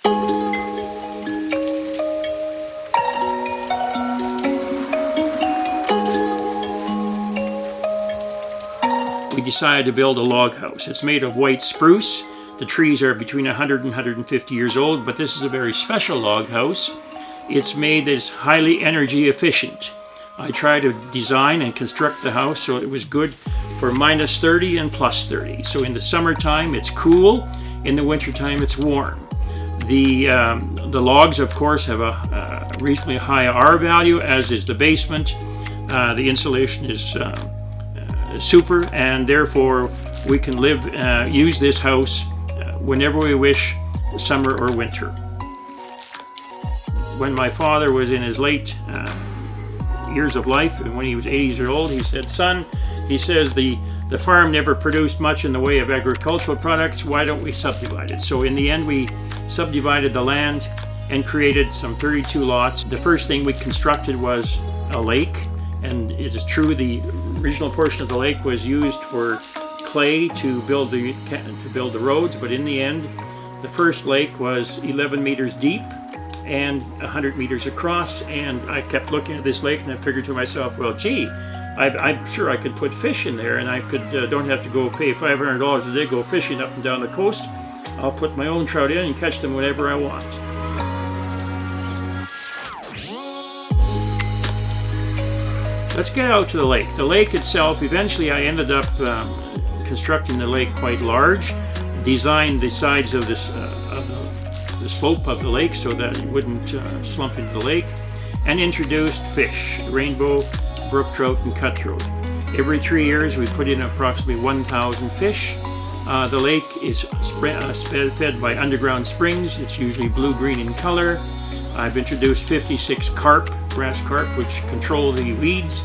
We decided to build a log house. It's made of white spruce. The trees are between 100 and 150 years old, but this is a very special log house. It's made that's highly energy efficient. I tried to design and construct the house so it was good for minus 30 and plus 30. So in the summertime it's cool, in the wintertime it's warm. The logs, of course, have a reasonably high R value, as is the basement. The insulation is super, and therefore we can use this house whenever we wish, summer or winter. When my father was in his late years of life, and when he was 80 years old, he said, "Son," he says, the farm never produced much in the way of agricultural products, why don't we subdivide it?" So in the end we subdivided the land and created some 32 lots. The first thing we constructed was a lake, and it is true the original portion of the lake was used for clay to build the roads, but in the end the first lake was 11 meters deep and 100 meters across, and I kept looking at this lake and I figured to myself, well, gee, I'm sure I could put fish in there, and I could don't have to go pay $500 a day go fishing up and down the coast. I'll put my own trout in and catch them whenever I want. Let's get out to the lake. The lake itself, eventually I ended up constructing the lake quite large, designed the sides of this the slope of the lake so that it wouldn't slump into the lake, and introduced fish, rainbow, brook trout, and cutthroat. Every 3 years we put in approximately 1,000 fish. The lake is fed by underground springs. It's usually blue-green in color. I've introduced 56 carp, grass carp, which control the weeds